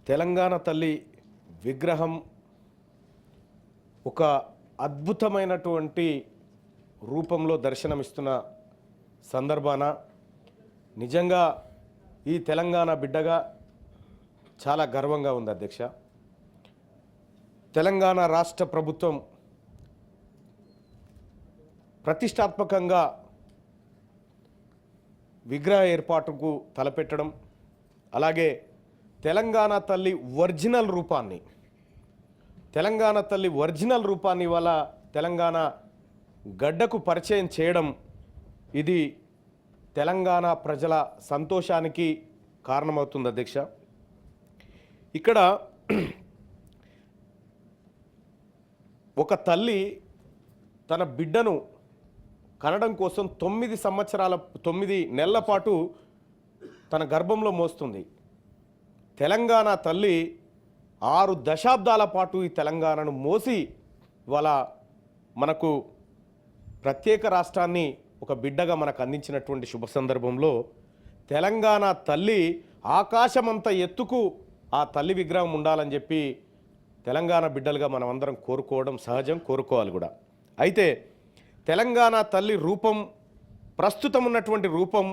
తెలంగాణ తల్లి విగ్రహం ఒక అద్భుతమైనటువంటి రూపంలో దర్శనమిస్తున్న సందర్భాన నిజంగా ఈ తెలంగాణ బిడ్డగా చాలా గర్వంగా ఉంది అధ్యక్ష. తెలంగాణ రాష్ట్ర ప్రభుత్వం ప్రతిష్టాత్మకంగా విగ్రహ ఏర్పాటుకు తలపెట్టడం, అలాగే తెలంగాణ తల్లి ఒరిజినల్ రూపాన్ని ఇవాళ తెలంగాణ గడ్డకు పరిచయం చేయడం, ఇది తెలంగాణ ప్రజల సంతోషానికి కారణమవుతుంది అధ్యక్ష. ఇక్కడ ఒక తల్లి తన బిడ్డను కనడం కోసం 9 నెలల పాటు తన గర్భంలో మోస్తుంది. తెలంగాణ తల్లి 6 దశాబ్దాల పాటు ఈ తెలంగాణను మోసి ఇవాళ మనకు ప్రత్యేక రాష్ట్రాన్ని ఒక బిడ్డగా మనకు అందించినటువంటి శుభ సందర్భంలో తెలంగాణ తల్లి ఆకాశమంత ఎత్తుకు ఆ తల్లి విగ్రహం ఉండాలని చెప్పి తెలంగాణ బిడ్డలుగా మనం అందరం కోరుకోవడం సహజం, కోరుకోవాలి కూడా. అయితే తెలంగాణ తల్లి రూపం, ప్రస్తుతం ఉన్నటువంటి రూపం,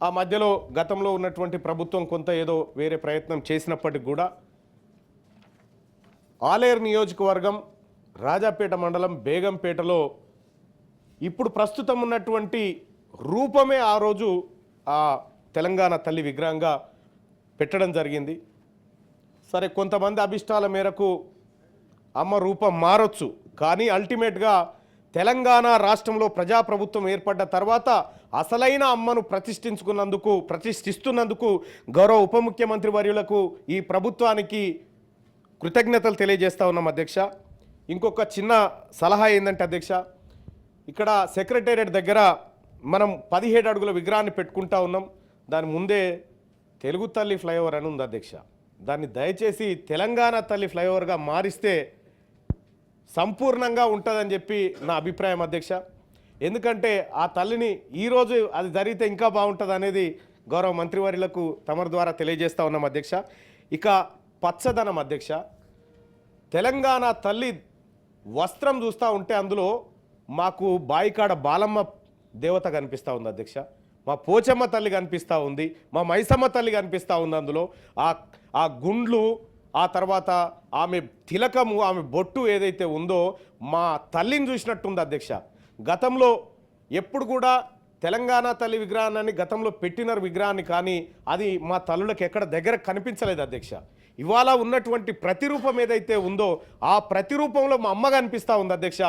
ఆ మధ్యలో గతంలో ఉన్నటువంటి ప్రభుత్వం కొంత ఏదో వేరే ప్రయత్నం చేసినప్పటికి కూడా ఆలేరు నియోజకవర్గం రాజాపేట మండలం బేగంపేటలో ఇప్పుడు ప్రస్తుతం ఉన్నటువంటి రూపమే ఆ రోజు ఆ తెలంగాణ తల్లి విగ్రహంగా పెట్టడం జరిగింది. సరే, కొంతమంది అభిష్టాల మేరకు అమ్మ రూపం మారొచ్చు, కానీ అల్టిమేట్గా తెలంగాణ రాష్ట్రంలో ప్రజాప్రభుత్వం ఏర్పడ్డ తర్వాత అసలైన అమ్మను ప్రతిష్ఠిస్తున్నందుకు గౌరవ ఉప ముఖ్యమంత్రి వర్యులకు, ఈ ప్రభుత్వానికి కృతజ్ఞతలు తెలియజేస్తా ఉన్నాం అధ్యక్ష. ఇంకొక చిన్న సలహా ఏంటంటే అధ్యక్ష, ఇక్కడ సెక్రటేరియట్ దగ్గర మనం 17 అడుగుల విగ్రహాన్ని పెట్టుకుంటా ఉన్నాం. దాని ముందే తెలుగు తల్లి ఫ్లైఓవర్ అని ఉంది అధ్యక్ష. దాన్ని దయచేసి తెలంగాణ తల్లి ఫ్లైఓవర్గా మారిస్తే సంపూర్ణంగా ఉంటుందని చెప్పి నా అభిప్రాయం అధ్యక్ష. ఎందుకంటే ఆ తల్లిని ఈరోజు అది జరిగితే ఇంకా బాగుంటుంది అనేది గౌరవ మంత్రివర్యులకు తమరి ద్వారా తెలియజేస్తా ఉన్నాం అధ్యక్ష. ఇక పచ్చదనం అధ్యక్ష, తెలంగాణ తల్లి వస్త్రం చూస్తూ ఉంటే అందులో మాకు బాయికాడ బాలమ్మ దేవత కనిపిస్తూ ఉంది అధ్యక్ష, మా పోచమ్మ తల్లి కనిపిస్తూ ఉంది, మా మైసమ్మ తల్లి కనిపిస్తూ ఉంది. అందులో ఆ గుండ్లు, ఆ తర్వాత ఆమె తిలకము, ఆమె బొట్టు ఏదైతే ఉందో మా తల్లిని చూసినట్టుంది అధ్యక్ష. గతంలో ఎప్పుడు కూడా తెలంగాణ తల్లి విగ్రహాన్ని గతంలో పెట్టిన విగ్రహాన్ని కానీ అది మా తల్లులకు ఎక్కడ దగ్గర కనిపించలేదు అధ్యక్ష. ఇవాళ ఉన్నటువంటి ప్రతిరూపం ఏదైతే ఉందో ఆ ప్రతిరూపంలో మా అమ్మ కనిపిస్తూ ఉంది అధ్యక్ష,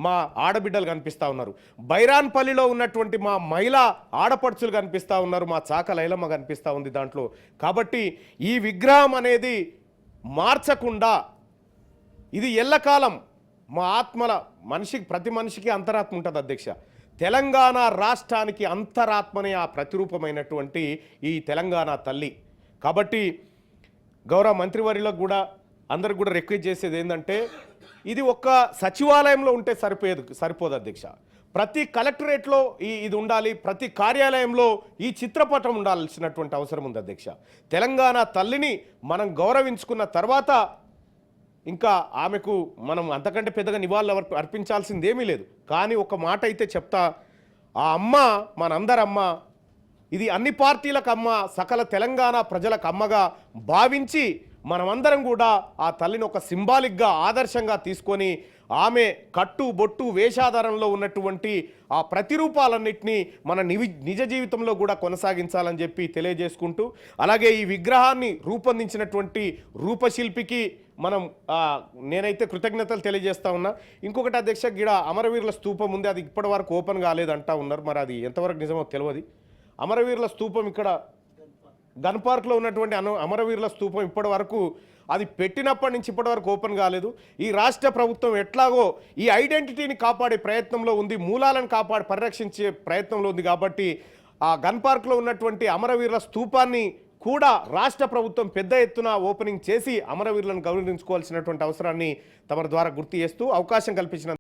మా ఆడబిడ్డలు కనిపిస్తూ ఉన్నారు. బైరాన్పల్లిలో ఉన్నటువంటి మా మహిళా ఆడపడుచులు కనిపిస్తూ ఉన్నారు, మా చాక లైలమ్మ కనిపిస్తూ ఉంది దాంట్లో. కాబట్టి ఈ విగ్రహం అనేది మార్చకుండా ఇది ఎల్లకాలం మా ఆత్మల ప్రతి మనిషికి అంతరాత్మ ఉంటుంది అధ్యక్ష. తెలంగాణ రాష్ట్రానికి అంతరాత్మనే ఆ ప్రతిరూపమైనటువంటి ఈ తెలంగాణ తల్లి. కాబట్టి గౌరవ మంత్రివర్యులకు కూడా అందరికి కూడా రిక్వెస్ట్ చేసేది ఏంటంటే, ఇది ఒక్క సచివాలయంలో ఉంటే సరిపోదు అధ్యక్ష. ప్రతి కలెక్టరేట్లో ఇది ఉండాలి, ప్రతి కార్యాలయంలో ఈ చిత్రపటం ఉండాల్సినటువంటి అవసరం ఉంది అధ్యక్ష. తెలంగాణ తల్లిని మనం గౌరవించుకున్న తర్వాత ఇంకా ఆమెకు మనం అంతకంటే పెద్దగా నివాళులు అర్పించాల్సిందేమీ లేదు. కానీ ఒక మాట అయితే చెప్తా, ఆ అమ్మ మనందరమ్మ, ఇది అన్ని పార్టీలకు అమ్మ, సకల తెలంగాణ ప్రజలకు అమ్మగా భావించి మనమందరం కూడా ఆ తల్లిని ఒక సింబాలిక్గా, ఆదర్శంగా తీసుకొని ఆమె కట్టు బొట్టు వేషాధారంలో ఉన్నటువంటి ఆ ప్రతిరూపాలన్నింటినీ మన నిజ జీవితంలో కూడా కొనసాగించాలని చెప్పి తెలియజేసుకుంటూ, అలాగే ఈ విగ్రహాన్ని రూపొందించినటువంటి రూపశిల్పికి నేనైతే కృతజ్ఞతలు తెలియజేస్తా ఉన్నా. ఇంకొకటి అధ్యక్ష, గిడ అమరవీరుల స్తూపం ఉంది, అది ఇప్పటి వరకు ఓపెన్ కాలేదంటా ఉన్నారు. మరి అది ఎంతవరకు నిజమో తెలియదు. అమరవీరుల స్తూపం ఇక్కడ గన్ పార్క్లో ఉన్నటువంటి అమరవీరుల స్తూపం ఇప్పటి వరకు అది పెట్టినప్పటి నుంచి ఇప్పటి వరకు ఓపెన్ కాలేదు. ఈ రాష్ట్ర ప్రభుత్వం ఎట్లాగో ఈ ఐడెంటిటీని కాపాడే ప్రయత్నంలో ఉంది, మూలాలను పరిరక్షించే ప్రయత్నంలో ఉంది. కాబట్టి ఆ గన్ పార్క్లో ఉన్నటువంటి అమరవీరుల స్తూపాన్ని కూడా రాష్ట్ర ప్రభుత్వం పెద్ద ఎత్తున ఓపెనింగ్ చేసి అమరవీరులను గౌరవించుకోవాల్సినటువంటి అవసరాన్ని తమ ద్వారా గుర్తు చేస్తూ అవకాశం కల్పించిన